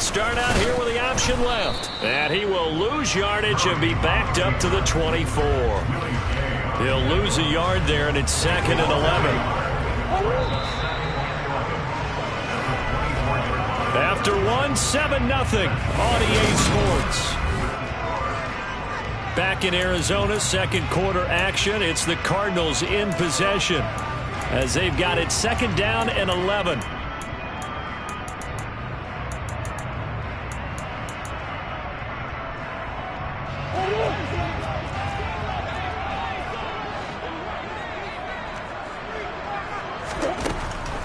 start out here with the option left. And he will lose yardage and be backed up to the 24. He'll lose a yard there, and it's 2nd and 11. After 7-0 on EA Sports. Back in Arizona, second quarter action. It's the Cardinals in possession as they've got it 2nd down and 11.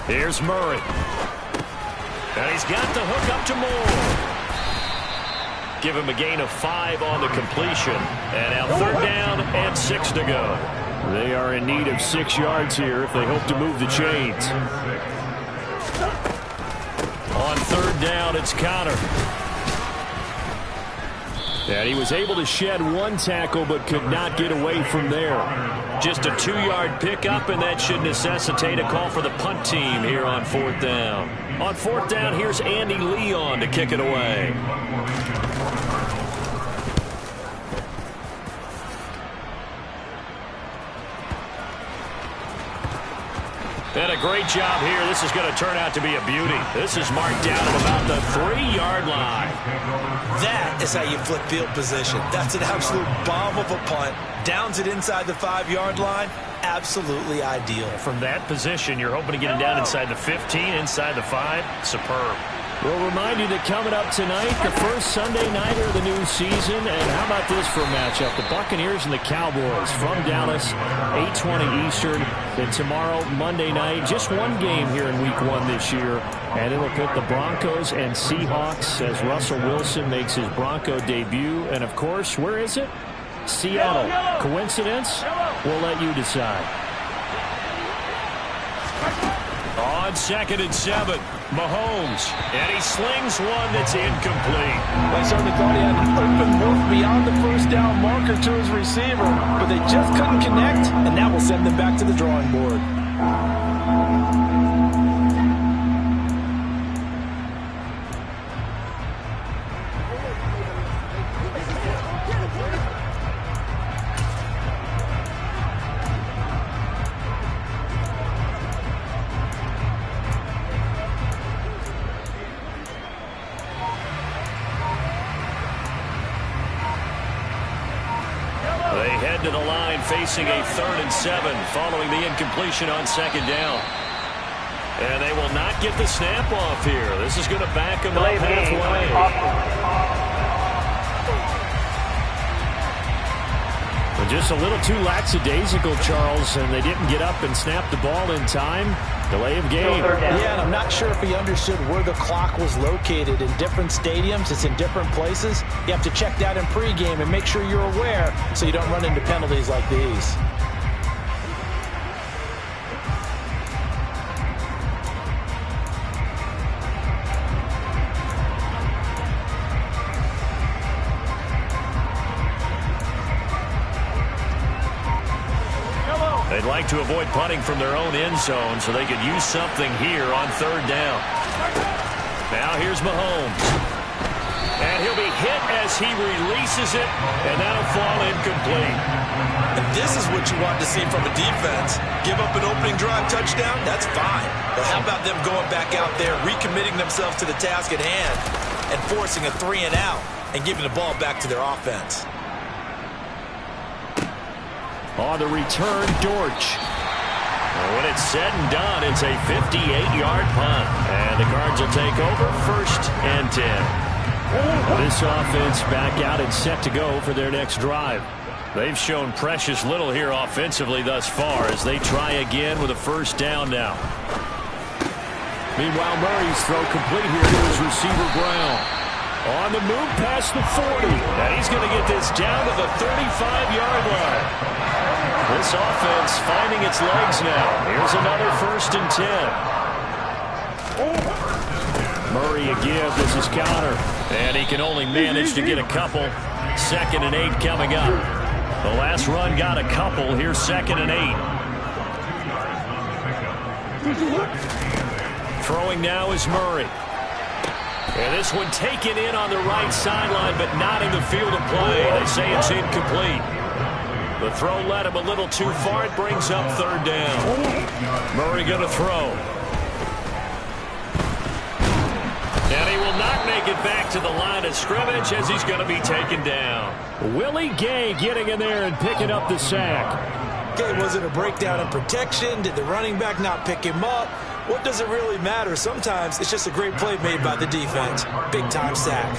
Here's Murray. And he's got the hook up to Moore. Give him a gain of 5 on the completion. And now 3rd down and 6 to go. They are in need of 6 yards here if they hope to move the chains. On 3rd down, it's Connor. And he was able to shed 1 tackle but could not get away from there. Just a 2-yard pickup, and that should necessitate a call for the punt team here on 4th down. On 4th down, here's Andy Leon to kick it away. And a great job here. This is going to turn out to be a beauty. This is marked down at about the 3-yard line. That is how you flip field position. That's an absolute bomb of a punt. Downs it inside the 5-yard line. Absolutely ideal. From that position, you're hoping to get it down inside the 15, inside the 5. Superb. We'll remind you that coming up tonight, the first Sunday nighter of the new season. And how about this for a matchup? The Buccaneers and the Cowboys from Dallas, 8:20 Eastern. Then tomorrow, Monday night, just one game here in Week 1 this year. And it'll pit the Broncos and Seahawks as Russell Wilson makes his Bronco debut. And, of course, where is it? Seattle. Coincidence? We'll let you decide. On 2nd and 7, Mahomes, and he slings one that's incomplete. I certainly thought he had an open look beyond the first down marker to his receiver, but they just couldn't connect, and that will send them back to the drawing board. To the line facing a 3rd and 7 following the incompletion on 2nd down. And they will not get the snap off here. This is going to back them up halfway. Well, just a little too lackadaisical, Charles, and they didn't get up and snap the ball in time. Delay of game. Yeah, and I'm not sure if he understood where the clock was located. In different stadiums, it's in different places. You have to check that in pregame and make sure you're aware so you don't run into penalties like these. They'd like to avoid punting from their own end zone so they could use something here on 3rd down. Now here's Mahomes. And he'll be hit as he releases it, and that'll fall incomplete. And this is what you want to see from a defense. Give up an opening drive touchdown, that's fine. But how about them going back out there, recommitting themselves to the task at hand, and forcing a 3 and out, and giving the ball back to their offense. On the return, Dortch. And when it's said and done, it's a 58-yard punt. And the Cards will take over 1st and 10. This offense back out and set to go for their next drive. They've shown precious little here offensively thus far as they try again with a 1st down now. Meanwhile, Murray's throw complete here to his receiver, Brown. On the move past the 40. And he's going to get this down to the 35-yard line. This offense finding its legs now. Here's another 1st and 10. Murray again. This is Connor. And he can only manage to get a couple. 2nd and 8 coming up. The last run got a couple. Here's 2nd and 8. Throwing now is Murray. And this one taken in on the right sideline, but not in the field of play. They say it's incomplete. The throw led him a little too far. It brings up third down. Murray going to throw. And he will not make it back to the line of scrimmage as he's going to be taken down. Willie Gay getting in there and picking up the sack. Gay, was it a breakdown in protection? Did the running back not pick him up? What does it really matter? Sometimes it's just a great play made by the defense. Big-time sack.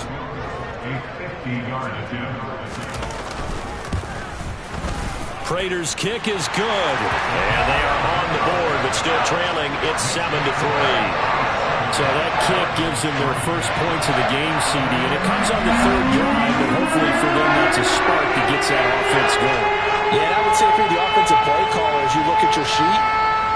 Prater's kick is good. And they are on the board, but still trailing. It's 7-3. So that kick gives them their first points of the game, CD, and it comes on the third drive, but hopefully for them that's a spark that gets that offense going. Yeah, and I would say if you're the offensive play caller, as you look at your sheet,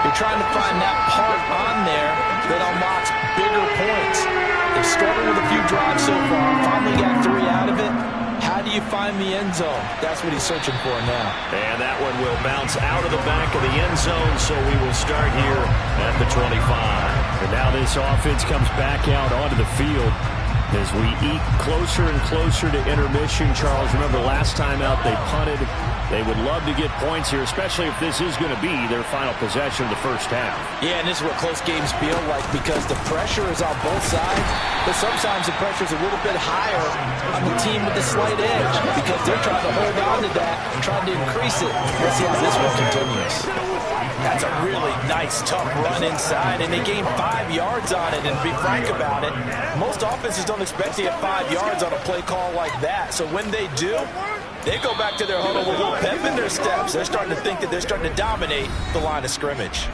you're trying to find that part on there that unlocks bigger points. They've struggled with a few drives so far, finally got 3 out of it. How do you find the end zone? That's what he's searching for now. And that one will bounce out of the back of the end zone, so we will start here at the 25. And now this offense comes back out onto the field as we eat closer and closer to intermission. Charles, remember last time out they punted. They would love to get points here, especially if this is going to be their final possession of the first half. Yeah, and this is what close games feel like because the pressure is on both sides, but sometimes the pressure is a little bit higher on the team with the slight edge because they're trying to hold on to that and trying to increase it. Let's see how this one continues. That's a really nice, tough run inside, and they gained 5 yards on it, and to be frank about it, most offenses don't expect to get 5 yards on a play call like that. So when they do, they go back to their huddle with a little pep in their steps. They're starting to think that they're starting to dominate the line of scrimmage.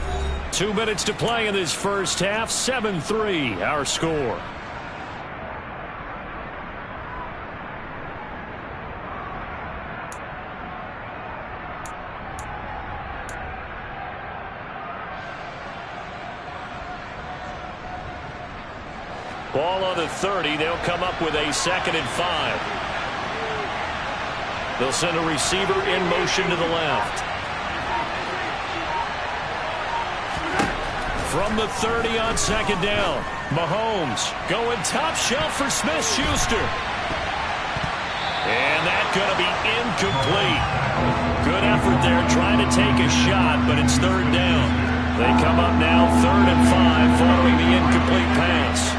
2 minutes to play in this first half. 7-3, our score. Ball on the 30. They'll come up with a 2nd and 5. They'll send a receiver in motion to the left. From the 30 on 2nd down, Mahomes going top shelf for Smith-Schuster. And that's going to be incomplete. Good effort there trying to take a shot, but it's 3rd down. They come up now 3rd and 5 following the incomplete pass.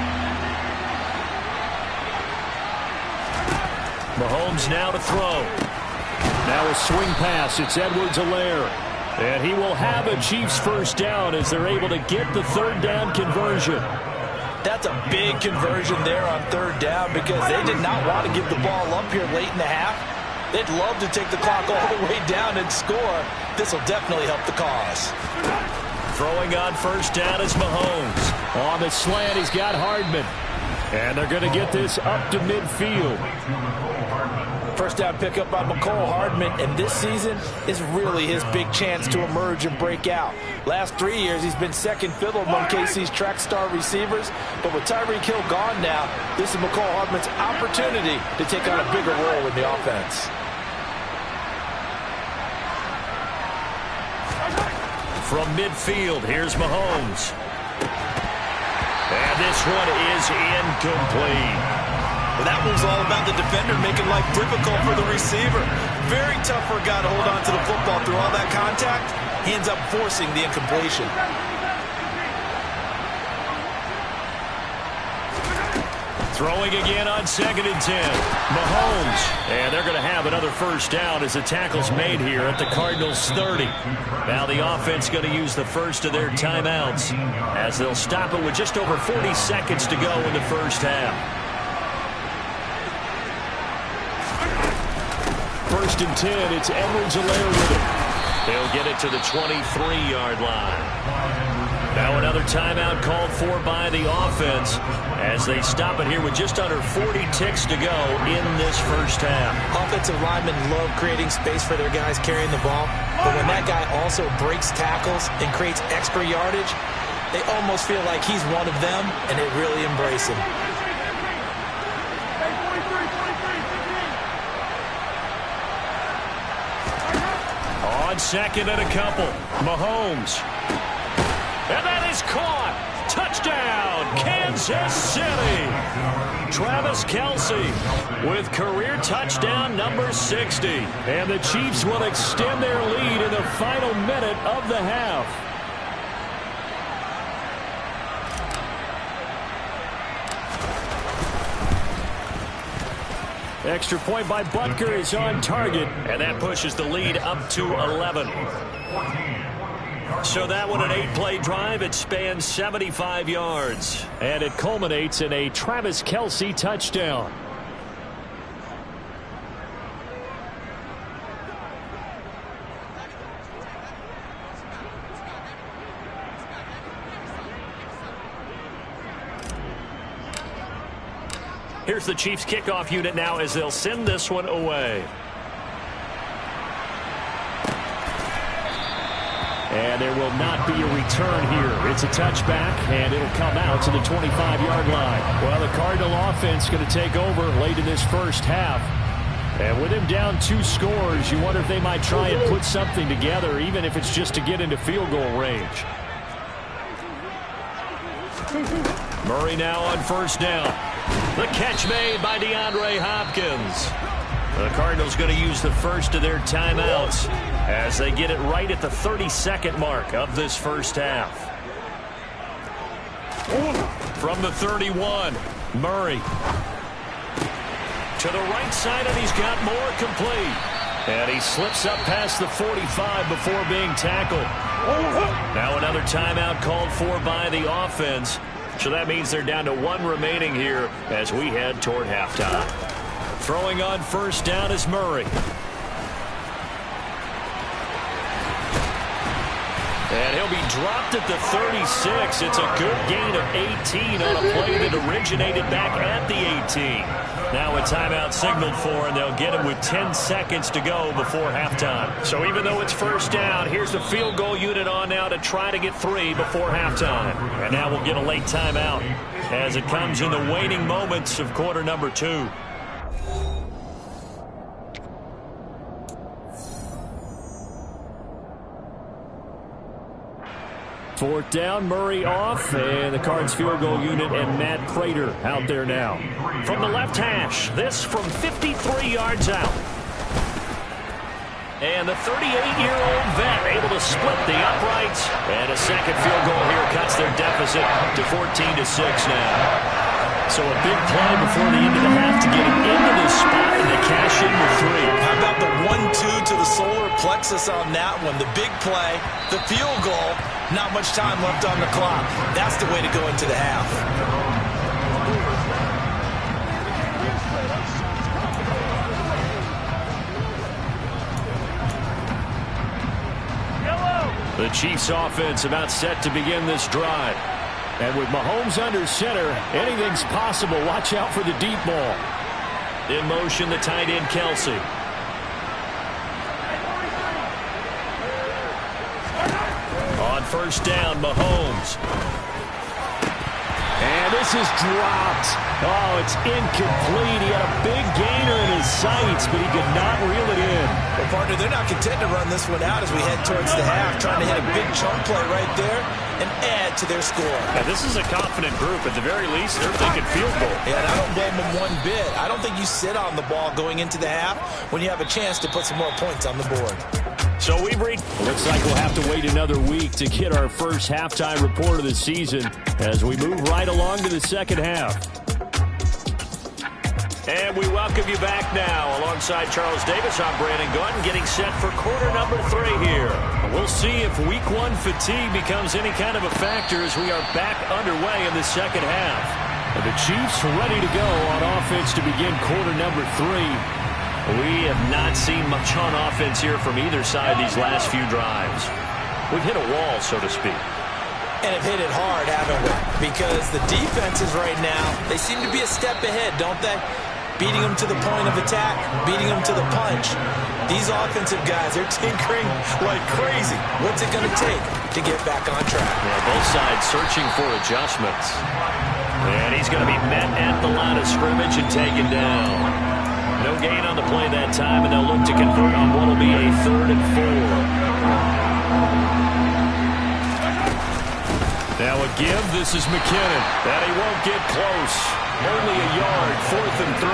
Mahomes now to throw. Now a swing pass. It's Edwards-Helaire. And he will have a Chiefs first down as they're able to get the 3rd down conversion. That's a big conversion there on 3rd down because they did not want to give the ball up here late in the half. They'd love to take the clock all the way down and score. This will definitely help the cause. Throwing on 1st down is Mahomes. On the slant, he's got Hardman. And they're going to get this up to midfield. 1st down pickup by McCole Hardman, and this season is really his big chance to emerge and break out. Last 3 years, he's been second fiddle among KC's track star receivers, but with Tyreek Hill gone now, this is McCole Hardman's opportunity to take on a bigger role in the offense. From midfield, here's Mahomes. And this one is incomplete. Well, that one's all about the defender making life difficult for the receiver. Very tough for a guy to hold on to the football through all that contact. He ends up forcing the incompletion. Throwing again on 2nd and 10. Mahomes. And they're going to have another first down as the tackle's made here at the Cardinals' 30. Now the offense going to use the first of their timeouts as they'll stop it with just over 40 seconds to go in the first half. 1st and 10. It's Edwards-Helaire with it. They'll get it to the 23-yard line. Now another timeout called for by the offense as they stop it here with just under 40 ticks to go in this first half. Offensive linemen love creating space for their guys carrying the ball, but when that guy also breaks tackles and creates extra yardage, they almost feel like he's one of them, and they really embrace him. On 2nd and a couple, Mahomes. And that is caught. Touchdown, Kansas City. Travis Kelce with career touchdown number 60. And the Chiefs will extend their lead in the final minute of the half. Extra point by Butker is on target, and that pushes the lead up to 11. So that one, an 8-play drive. It spans 75 yards. And it culminates in a Travis Kelce touchdown. Here's the Chiefs kickoff unit now as they'll send this one away. And there will not be a return here. It's a touchback, and it'll come out to the 25-yard line. Well, the Cardinal offense going to take over late in this first half. And with him down 2 scores, you wonder if they might try and put something together, even if it's just to get into field goal range. Murray now on first down. The catch made by DeAndre Hopkins. The Cardinals going to use the first of their timeouts as they get it right at the 32nd mark of this first half. From the 31, Murray. To the right side, and he's got more complete. And he slips up past the 45 before being tackled. Now another timeout called for by the offense. So that means they're down to 1 remaining here as we head toward halftime. Throwing on first down is Murray. And he'll be dropped at the 36. It's a good gain of 18 on a play that originated back at the 18. Now a timeout signaled for, and they'll get him with 10 seconds to go before halftime. So even though it's first down, here's the field goal unit on now to try to get 3 before halftime. And now we'll get a late timeout as it comes in the waning moments of quarter number 2. Fourth down, Murray off, and the Cards field goal unit and Matt Prater out there now. From the left hash, this from 53 yards out. And the 38-year-old vet able to split the uprights. And a second field goal here cuts their deficit to 14-6 now. So a big play before the end of the half to get him into this spot and to cash in with 3. How about the 1-2 to the solar plexus on that one? The big play, the field goal, not much time left on the clock. That's the way to go into the half. The Chiefs offense about set to begin this drive. And with Mahomes under center, anything's possible. Watch out for the deep ball. In motion, the tight end, Kelce. On first down, Mahomes. And this is dropped. Oh, it's incomplete. He had a big gainer in his sights, but he could not reel it in. Well, partner, they're not content to run this one out as we head towards the half, trying to hit a big chunk play right there and add to their score. Now, this is a confident group. At the very least, they're thinking field goal. Yeah, and I don't blame them one bit. I don't think you sit on the ball going into the half when you have a chance to put some more points on the board. So we've reached. Looks like we'll have to wait another week to get our first halftime report of the season as we move right along to the second half. And we welcome you back now. Alongside Charles Davis, I'm Brandon Gunn, getting set for quarter number 3 here. We'll see if week 1 fatigue becomes any kind of a factor as we are back underway in the second half. And the Chiefs ready to go on offense to begin quarter number 3. We have not seen much on offense here from either side these last few drives. We've hit a wall, so to speak. And have hit it hard, haven't we? Because the defenses right now, they seem to be a step ahead, don't they? Beating them to the point of attack, beating them to the punch. These offensive guys, they're tinkering like crazy. What's it going to take to get back on track? Yeah, both sides searching for adjustments. And he's going to be met at the line of scrimmage and taken down. No gain on the play that time, and they'll look to convert on what will be a 3rd and 4. Now a give. This is McKinnon. And he won't get close. Only a yard. 4th and 3.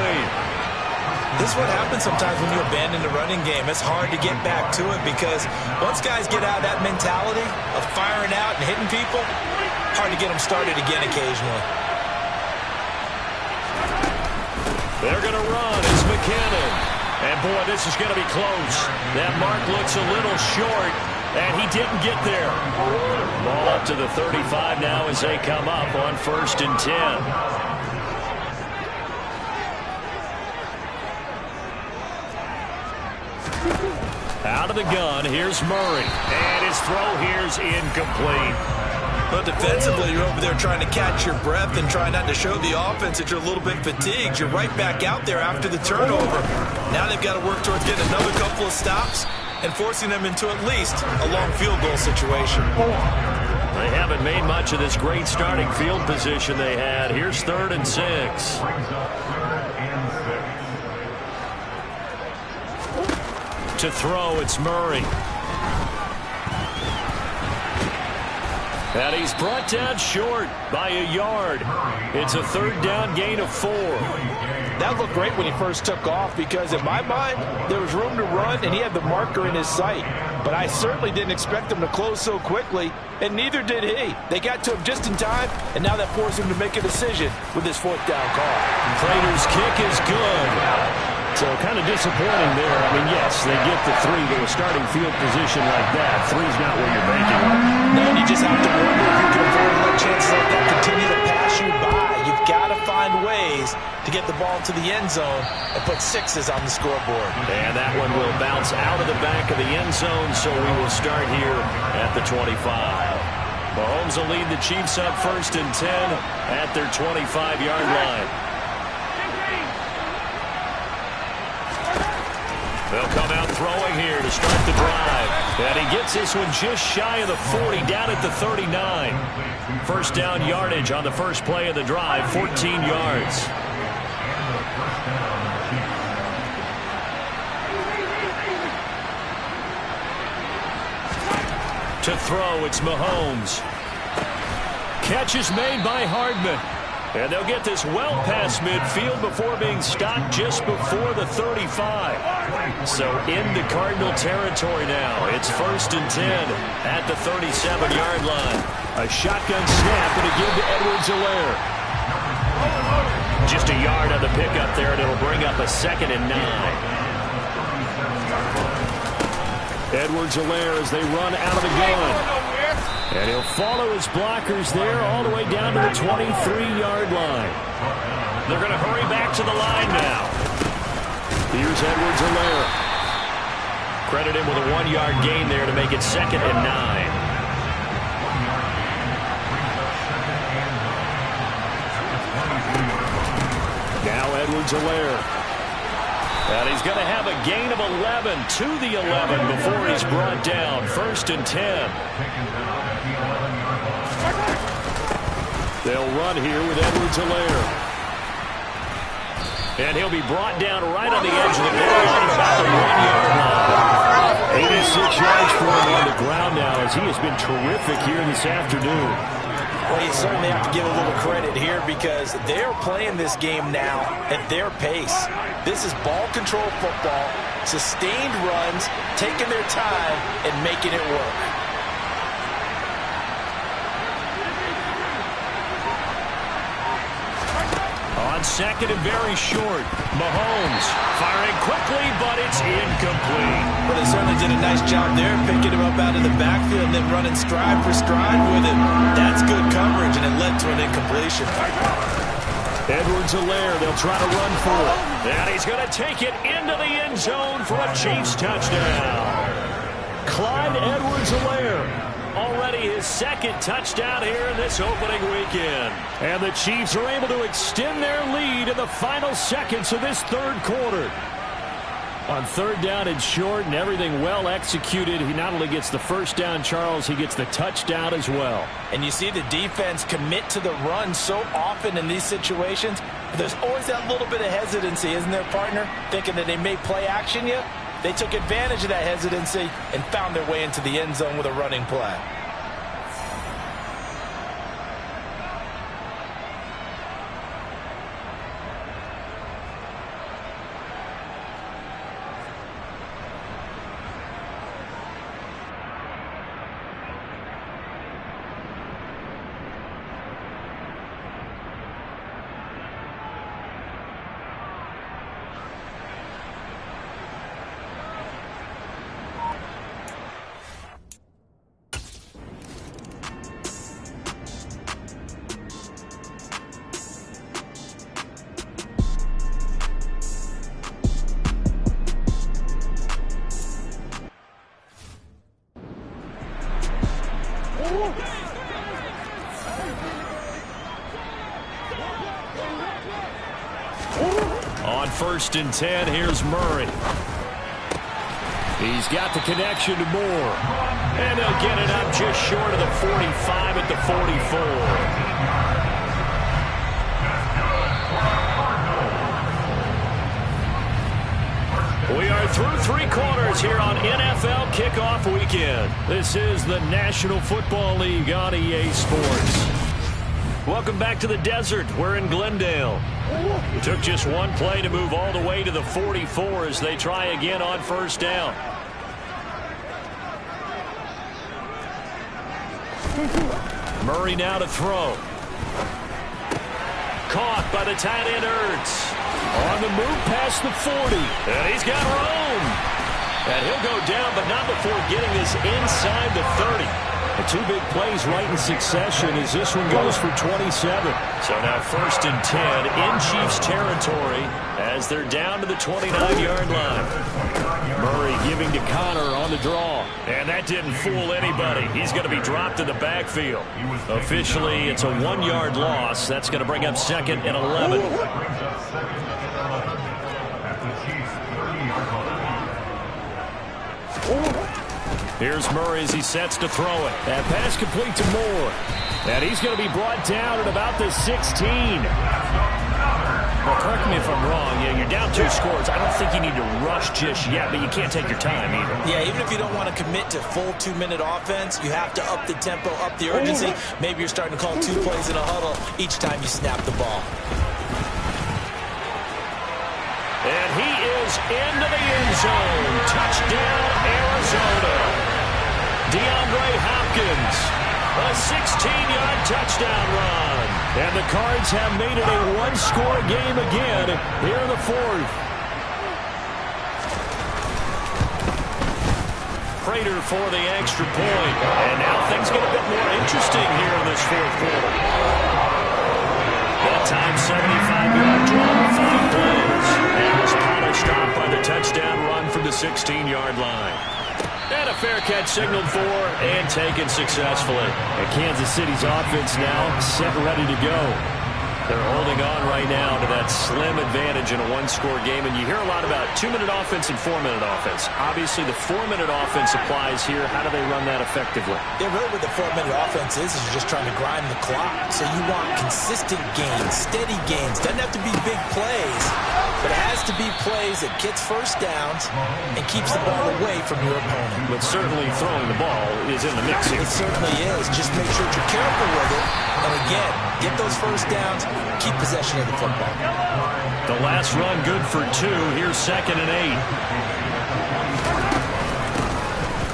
This is what happens sometimes when you abandon the running game. It's hard to get back to it because once guys get out of that mentality of firing out and hitting people, hard to get them started again occasionally. They're going to run. It's McKinnon. And, boy, this is going to be close. That mark looks a little short, and he didn't get there. Ball up to the 35 now as they come up on 1st and 10. Out of the gun, here's Murray. And his throw here's incomplete. But defensively, you're over there trying to catch your breath and try not to show the offense that you're a little bit fatigued. You're right back out there after the turnover. Now they've got to work towards getting another couple of stops and forcing them into at least a long field goal situation. They haven't made much of this great starting field position they had. Here's 3rd and 6. To throw, it's Murray. And he's brought down short by a yard. It's a 3rd down gain of 4. That looked great when he first took off because in my mind, there was room to run and he had the marker in his sight. But I certainly didn't expect him to close so quickly, and neither did he. They got to him just in time, and now that forced him to make a decision with his 4th down call. Prater's kick is good. So kind of disappointing there. I mean, yes, they get the 3 to a starting field position like that. 3's not where you're making it. No, and you just have to wonder if you can afford to let chances like that continue to pass you by. You've got to find ways to get the ball to the end zone and put 6s on the scoreboard. And that one will bounce out of the back of the end zone, so we will start here at the 25. Mahomes will lead the Chiefs up 1st and 10 at their 25-yard line. They'll come out throwing here to start the drive. And he gets this one just shy of the 40, down at the 39. 1st down yardage on the first play of the drive, 14 yards. To throw, it's Mahomes. Catch is made by Hardman. And they'll get this well past midfield before being stopped just before the 35. So into Cardinal territory now. It's 1st and 10 at the 37-yard line. A shotgun snap and a give to Edwards-Helaire. Just a yard on the pickup there, and it'll bring up a 2nd and 9. Edwards-Helaire as they run out of the gun. And he'll follow his blockers there all the way down to the 23-yard line. They're going to hurry back to the line now. Here's Edwards-Helaire. Credit him with a 1-yard gain there to make it 2nd and 9. Now Edwards-Helaire. And he's going to have a gain of 11 to the 11 before he's brought down. 1st and 10. They'll run here with Edwards-Helaire. And he'll be brought down right on the edge of the goal line, about the 1-yard line. 86 yards for him on the ground now as he has been terrific here this afternoon. Well, you certainly have to give a little credit here because they're playing this game now at their pace. This is ball control football, sustained runs, taking their time and making it work. On 2nd and very short, Mahomes firing quickly, but it's incomplete. Well, they certainly did a nice job there, picking him up out of the backfield and then running stride for stride with him. That's good coverage, and it led to an incompletion. Edwards-Helaire, they'll try to run for it. And he's going to take it into the end zone for a Chiefs touchdown. Clyde Edwards-Helaire. Already his 2nd touchdown here in this opening weekend. And the Chiefs are able to extend their lead in the final seconds of this 3rd quarter. On 3rd down and short and everything well executed, he not only gets the 1st down, Charles, he gets the touchdown as well. And you see the defense commit to the run so often in these situations. There's always that little bit of hesitancy, isn't there, partner? Thinking that they may play action you. They took advantage of that hesitancy and found their way into the end zone with a running play. On 1st and 10, here's Murray. He's got the connection to Moore. And they'll get it up just short of the 45 at the 44. We are through 3 quarters here on NFL Kickoff Weekend. This is the National Football League on EA Sports. Welcome back to the desert. We're in Glendale. It took just one play to move all the way to the 44 as they try again on 1st down. Murray now to throw. Caught by the tight end Ertz. On the move past the 40. And he's got room. And he'll go down, but not before getting this inside the 30. The 2 big plays right in succession as this one goes for 27. So now 1st and 10 in Chiefs territory as they're down to the 29-yard line. Murray giving to Connor on the draw. And that didn't fool anybody. He's going to be dropped in the backfield. Officially, it's a 1-yard loss. That's going to bring up 2nd and 11. Here's Murray as he sets to throw it. That pass complete to Moore. And he's going to be brought down at about the 16. Well, correct me if I'm wrong. Yeah, you're down 2 scores. I don't think you need to rush just yet, but you can't take your time either. Yeah, even if you don't want to commit to full 2-minute offense, you have to up the tempo, up the urgency. Maybe you're starting to call 2 plays in a huddle each time you snap the ball. And he is into the end zone. Touchdown, Arizona. DeAndre Hopkins, a 16-yard touchdown run. And the Cards have made it a 1-score game again here in the 4th. Prater for the extra point. And now things get a bit more interesting here in this 4th quarter. That time 75-yard drive, 5 plays. And was polished off by the touchdown run from the 16-yard line. And a fair catch signaled for and taken successfully. And Kansas City's offense now set ready to go. They're holding on right now to that slim advantage in a 1-score game. And you hear a lot about 2-minute offense and 4-minute offense. Obviously, the 4-minute offense applies here. How do they run that effectively? Yeah, really what the 4-minute offense is you're just trying to grind the clock. So you want consistent gains, steady gains. Doesn't have to be big plays, but it has to be plays that gets 1st downs and keeps the ball away from your opponent. But certainly throwing the ball is in the mix here. It certainly is. Just make sure you're careful with it. And again, get those 1st downs, keep possession of the football. The last run good for 2. Here's 2nd and 8.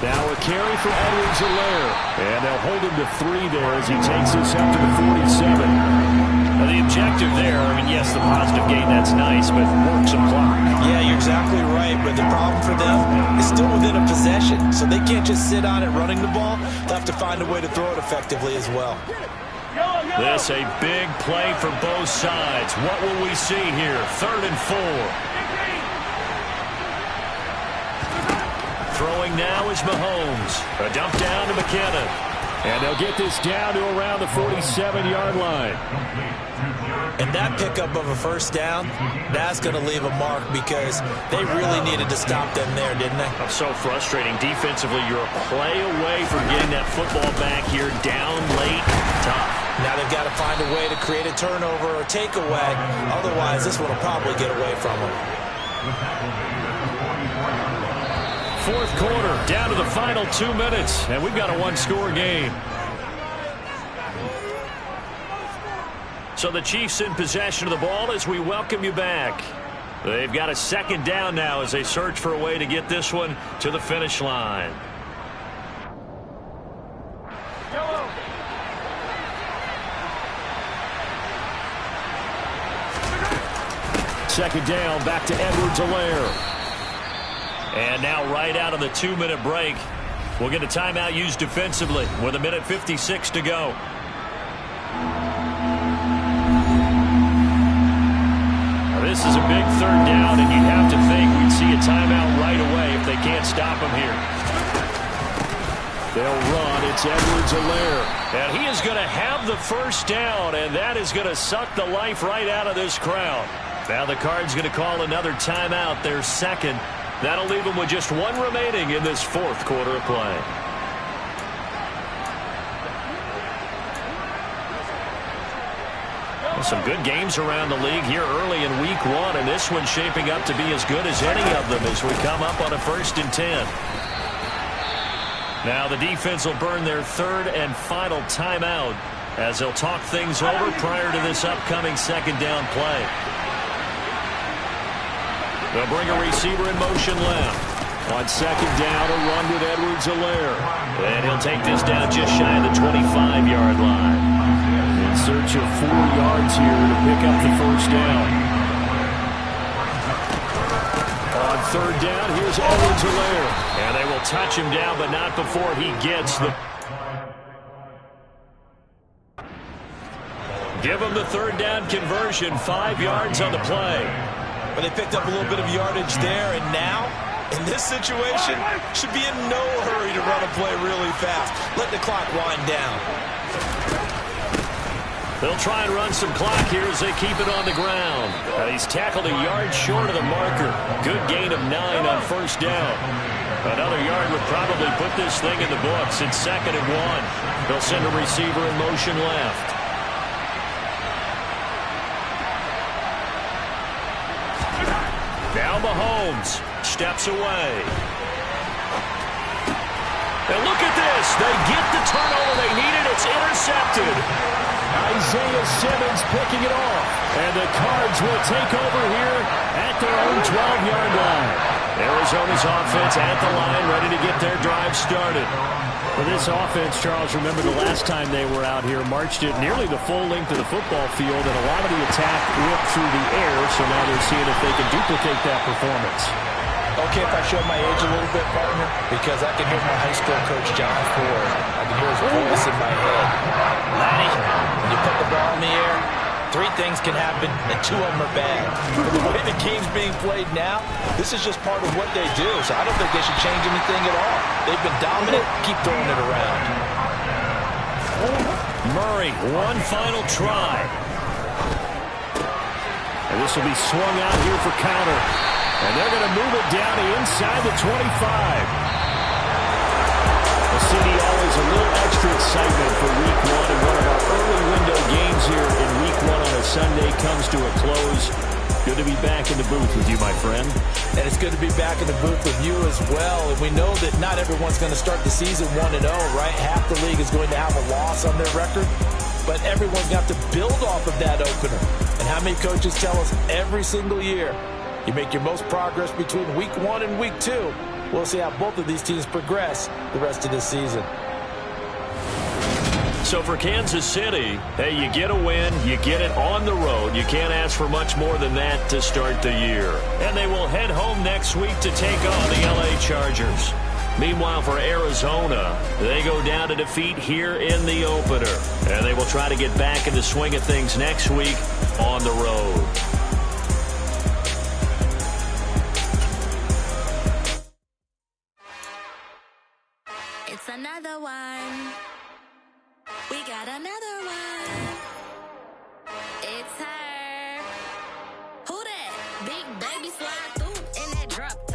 Now a carry for Edwards-Helaire. And they'll hold him to 3 there as he takes this up to the 47. Now the objective there, I mean, yes, the positive gain, that's nice, but work some clock. Yeah, you're exactly right. But the problem for them is still within a possession. So they can't just sit on it running the ball. They'll have to find a way to throw it effectively as well. This a big play for both sides. What will we see here? 3rd and 4. Throwing now is Mahomes. A dump down to McKinnon. And they'll get this down to around the 47-yard line. And that pickup of a 1st down, that's going to leave a mark because they really needed to stop them there, didn't they? So frustrating. Defensively, you're a play away from getting that football back here down late. Tough. Now they've got to find a way to create a turnover or takeaway. Otherwise, this one will probably get away from them. 4th quarter, down to the final 2 minutes, and we've got a 1-score game. So the Chiefs in possession of the ball as we welcome you back. They've got a 2nd down now as they search for a way to get this one to the finish line. Second down, back to Edwards-Helaire. And now right out of the 2-minute break, we'll get a timeout used defensively with 1:56 to go. Now this is a big 3rd down, and you'd have to think we'd see a timeout right away if they can't stop him here. They'll run. It's Edwards-Helaire. And he is going to have the 1st down, and that is going to suck the life right out of this crowd. Now the Cards going to call another timeout, their second. That'll leave them with just one remaining in this fourth quarter of play. Some good games around the league here early in week one, and this one's shaping up to be as good as any of them as we come up on a 1st and 10. Now the defense will burn their third and final timeout as they'll talk things over prior to this upcoming second down play. They'll bring a receiver in motion left. On second down, a run with Edwards-Helaire. And he'll take this down just shy of the 25-yard line. In search of 4 yards here to pick up the first down. On third down, here's Edwards-Helaire. And they will touch him down, but not before he gets the... Give him the third down conversion, 5 yards on the play. But they picked up a little bit of yardage there, and now, in this situation, should be in no hurry to run a play really fast. Let the clock wind down. They'll try and run some clock here as they keep it on the ground. He's tackled a yard short of the marker. Good gain of 9 on first down. Another yard would probably put this thing in the books. It's 2nd and 1. They'll send a receiver in motion left. Now Mahomes steps away. And look at this. They get the turnover they needed. It's intercepted. Isaiah Simmons picking it off. And the Cards will take over here at their own 12-yard line. Arizona's offense at the line, ready to get their drive started. For this offense, Charles, remember the last time they were out here, marched it nearly the full length of the football field, and a lot of the attack whipped through the air, so now they're seeing if they can duplicate that performance. Okay, if I show my age a little bit, partner, because I can hear my high school coach, John Ford. I can hear his voice in my head. Laddie, when you put the ball in the air, 3 things can happen, and 2 of them are bad. But the way the game's being played now, this is just part of what they do, so I don't think they should change anything at all. They've been dominant. Keep throwing it around. Murray, one final try. And this will be swung out here for counter. And they're going to move it down inside the 25. We'll see always a little extra excitement for week one, and one of our early window games here in week one on a Sunday comes to a close. Good to be back in the booth with you, my friend. And it's good to be back in the booth with you as well. And we know that not everyone's going to start the season 1-0, right? Half the league is going to have a loss on their record. But everyone's got to build off of that opener. And how many coaches tell us every single year, you make your most progress between week 1 and week 2. We'll see how both of these teams progress the rest of this season. So for Kansas City, hey, you get a win, you get it on the road. You can't ask for much more than that to start the year. And they will head home next week to take on the LA Chargers. Meanwhile, for Arizona, they go down to defeat here in the opener. And they will try to get back in the swing of things next week on the road. It's another one. We got another one. It's her. Who that? Big baby slide through in that drop.